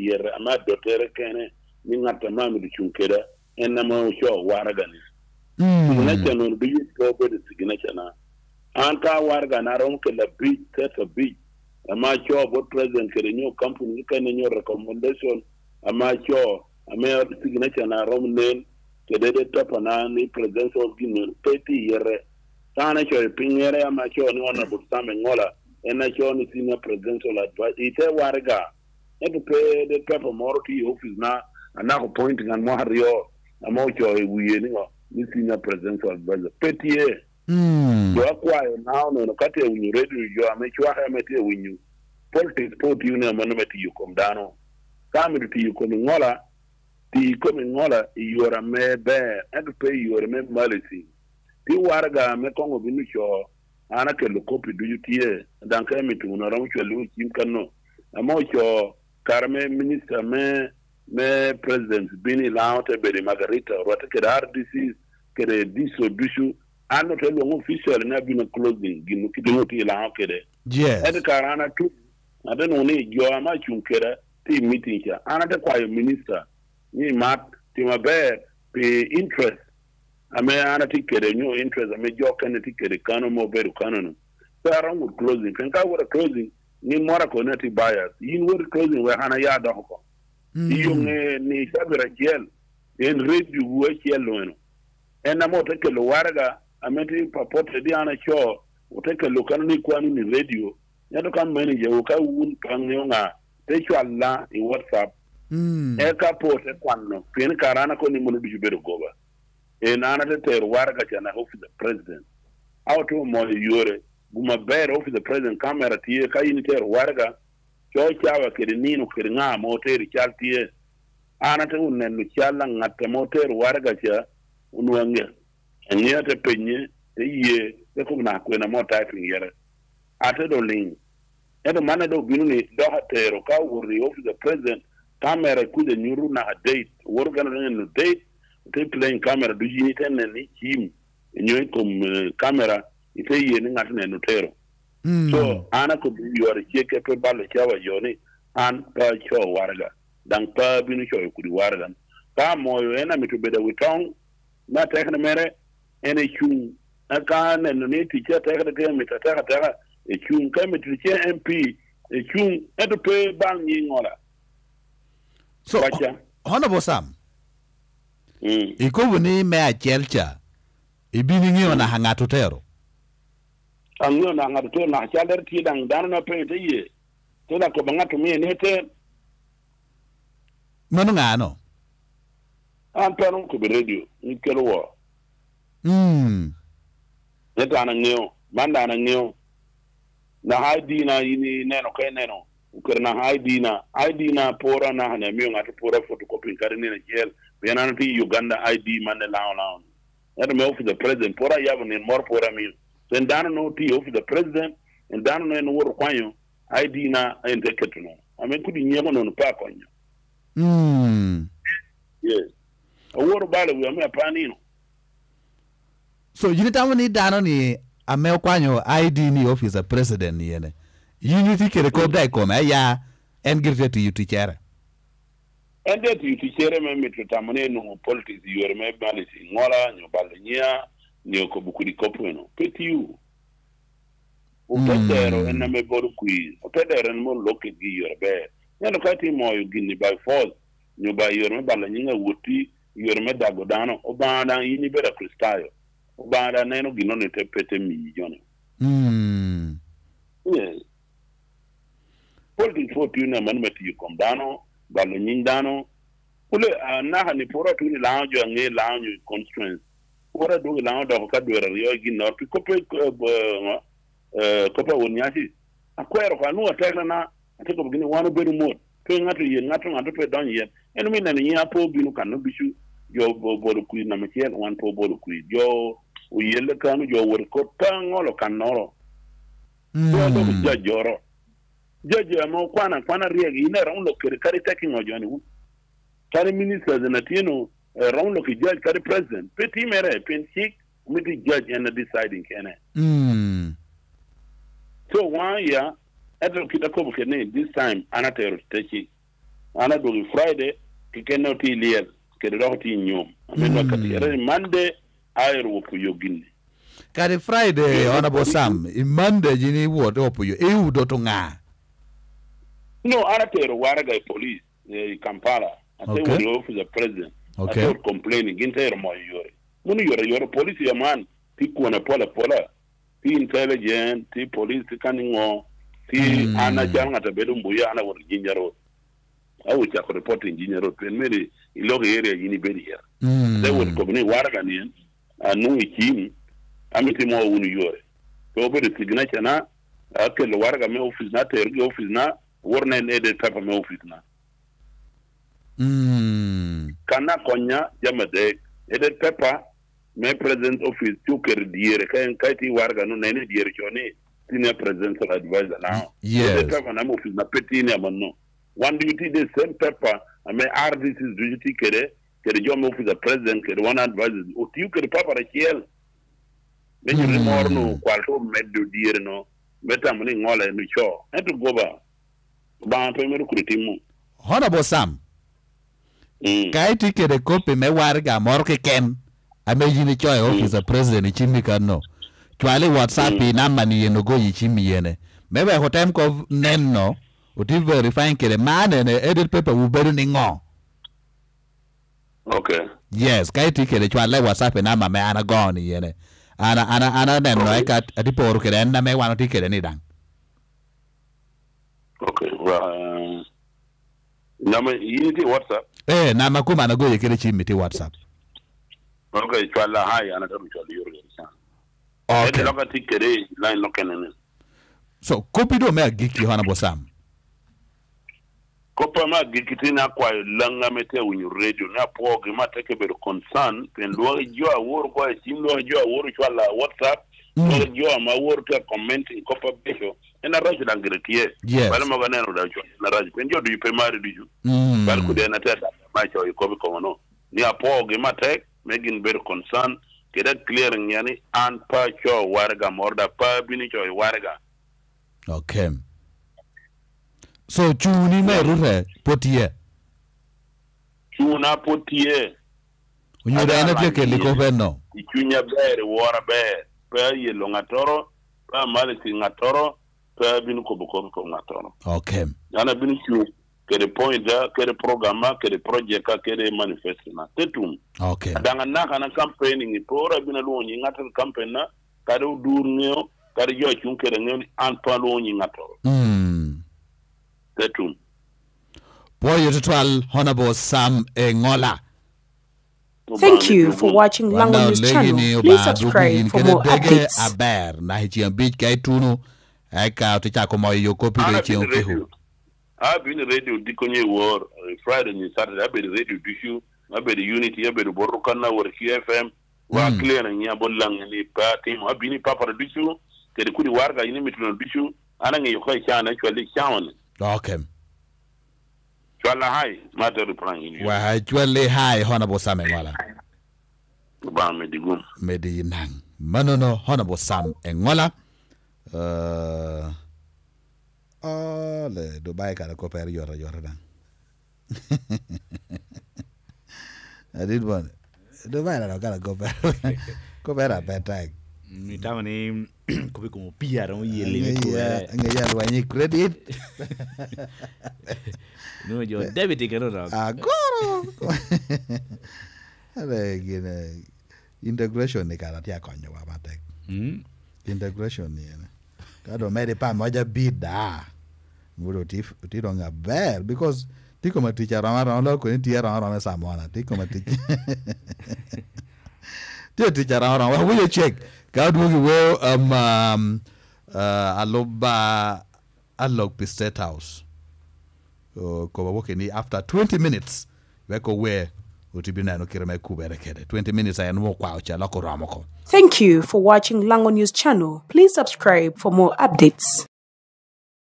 yer ama dotere kene ni ngata mami di chunkeda enna ma sho warga ni signature no bi to be the signature na anta warga na ron ke la big set a big ama sho bo president ke new company ke new recommendation ama sho ama signature na ron nen ke de top na ni president of gino 30 yere sana sho pingere ama sho ni ona bu same ngola enna sho ni senior presidential advice ite warga to pay the paper more to office na ana ko pointing and mario amo cho ewiye ni senior presidential advisor petie yo akwayo now no kate winyu radio yo amechwa ha meti winyu politics sport union mano meti yukom dano kami ti yukom ngola ti yukom ngola yora mebe to pay yora me malisi ti warga me kongo binu cho ana ke lo copy du yutie dan ka mi tu na ram cho lu kim kanno amo cho karme minister me president bini laute beri Margarita rota ke RDC ke distribution ano te lo official na bino closing ginu kidino ti la kede ed karana tu adeno ni jo ama chunkera ti meeting cha ana te kwa minister ni mat ti mabe pe interest ame ana ti kede new interest ame jo kan ti kede kano mo beru kano no so around closing kan ka wora closing ni mora ko na ti buyers yin wora closing we hana ya do ko yung ni sabira kiel en redu wo kiel no en amo te ke lo warga ameti papote di ana cho o te ke lo kan ni kwani ni radio ya do kan manager o ka un kan nga te cho alla in WhatsApp e ka pote kwano pen karana ko ni munu du beru goba en ana te ter warga chana office the president auto mo yore buma ber office the president camera tie ka yin ter warga cho chawa ke nino ke nga motor chaltie ana te unen lu chala ngate motor warga cha unwange enya te penye te ye te ko na ko na mo typing yere ate do link edo mana do binu ni do hatero ka wori of the president camera ku de nyuru na date worga na no date te playing camera do yini ten ni chim nyoy kom camera ite ye ni ngate no tero so ana ko yore cheke pe balle chawa yoni an pa cho warga dan pa binu cho ku di warga pa moyo ena mitubeda witong na tekna mere ene chung aka ne ne ti cha tekna ke mitata ta e chung ka mitche MP e chung edo pe bang ni ngola so honorable Sam iko ni me a chelcha ibini ngi ona hanga totero angyo na ngato na chaler ti dang dan na pe te ye to na ko banga to me ne te manu ngano antono ko be radio ni kelo wo eta na ngyo manda na ngyo na haidi na yini neno kai neno ukerna haidi na pora na na mi ngati pora photocopy karine na gel be na ti Uganda ID man law eta me of the president pora yabu ni more pora mi then down no T of the president and down no wor kwanyo ID na enteketu no amen kudi nyego no pa kwanyo yes a wor bale we am pani no so yini tamani dano ni ame kwanyo ID ni officer president ni yene yini tikere ko dai ko ya engirte to yutichere ende to yutichere me metro tamane no politics yore me balisi ngola nyo balnya ni ko bukuri kopeno petiu o pedero en me boru qui o pedero en mo loke gi yorbe nelo kati moyo gini by force nyo ba yorme bala nyinga wuti yorme dagodano o banda yini bera kristayo o banda neno gino ne tepete milioni yes politics for tuna man meti yukomdano bala nyindano ule na ni pora tuni laanjo nge laanjo constraints ora do la do ka do ra yo gi no ko pe ko pa wonyasi akwero ka no tekna na te ko gini wanu beru mo pe ngatu ye ngatu pe don ye enu mi na ni apo bi no kan no bisu yo bodo ku na me chen wan po bodo ku yo o yele kanu yo wor ko tangolo kanoro yo do jajoro jaje mo kwana riegi ina ron lo kari taking o joni kari ministers na tino round lo ki judge kari president peti mere penchik miti judge and deciding kene so one year eto kita ko kene this time anatero techi ana do Friday ki kenno ti liel ke do ti nyom ameno kati era Monday ayro wo puyo ginni kadi Friday honorable Sam Monday jini wo do puyo e udo to nga no ana tero waraga police Kampala ate wo the office of president ate complaining ginter mo yore munu yore police ya man ti ko na pola ti intelligent ti police kaningo ti ana janga tabedo mbuya ana wo jinjaro awu cha ko report engineer pen meri ilogo area yini bedi here they would come ni waraga ni anu ikim amiti mo wunu yore to be signature na akel waraga me office na tergi office na warna ne de tapa me office na kana konya jamade ede pepper me president office tuker diere kaiti waraga no ne diere choni senior presidential advisor now yes pepper na office na petini amanno one duty the same pepper ame RDC duty kere jom office of president kere one advisor o tuker papa ra kiel men morno kwalto meddo diere no metam ni ngola ni cho eto goba ba premier kuritimu honorable Sam kaiti kere kopi me warga morke ken ame yini cho office of president chimi kano twale WhatsApp na mani yeno go yichimi yene mebe hotem ko nenno oti verifying kere mane ne edit paper uberu ni ngo okay yes kaiti kere twale WhatsApp na mame ana goni yene ana nenno eka atiporo kere na me wano tikere ni dang okay nama yini WhatsApp nama kuma na go yekere chimi ti WhatsApp okay twala hai ana tabu twala yoro sana okay loka tikere line lokenene so copy do me giki honorable Sam kopa ma gikitina kwa langa mete unyu radio na poge mateke be concern pendo jo awor kwa simlo jo awor twala WhatsApp no jo ma awor to commenting kopa besho ena rajo dangretie bale magana no dajo na rajo pendo du pe mari du bal ku de na tada ma cho ko ko no ni apoge mateke megin be concern keda clearing yani an pa cho warga morda pa bini cho warga okay so chuni me rure potie chuna potie unyura ene peke liko beno ichunya bere wora be pa yelo ngatoro pa malisi ngatoro pa binu ko ngatoro okay ana binu chu kere pointa kere programa kere project kere manifesto na tetum okay danga na kana campaigning pora binu lo nyi ngatal campaign na kare dur ngeo kare jo chun kere ngeo an pa lo nyi ngatoro tetum boy total honorable Sam Ngola. Thank you for watching Lango News channel. Please subscribe for more updates. Aber na hichi mbich kai tunu eka tichako moyo kopi de chion I've been radio dikonye war Friday and Saturday. I've been radio dishu. I've been unity. I've been borukana war QFM. Wa clear na nyabo lang ni party. I've been papa dishu. Kede kudi warga ini mituna dishu. Anange yokai chana actually chawan. Okay. Chwala hai matter prang. Wa chwale hai honorable Sam Ngola. Ba medigum. Medinang. Manono honorable Sam Ngola. Le Dubai kada kopere yora dan. I did one. Dubai na kada kopere. Kopere betai. Mitama ni kopi como pia ron yele ko. Ngaya lwanyi credit. No yo debit que no. Agora. Ale gine integration ni kada tia konyo wa matek. Integration ni ene. Kado mede pa moja bida. Muro ti ronga bel because ti como teacher ron lo ko ti ron samona ti como teacher. Ti teacher ron we will check. God will go aloba alog State House. Ko woke ni after 20 minutes we ko we utibina no kireme kubere kede 20 minutes ayan mo kwa cha lako ramoko. Thank you for watching Lango News channel. Please subscribe for more updates.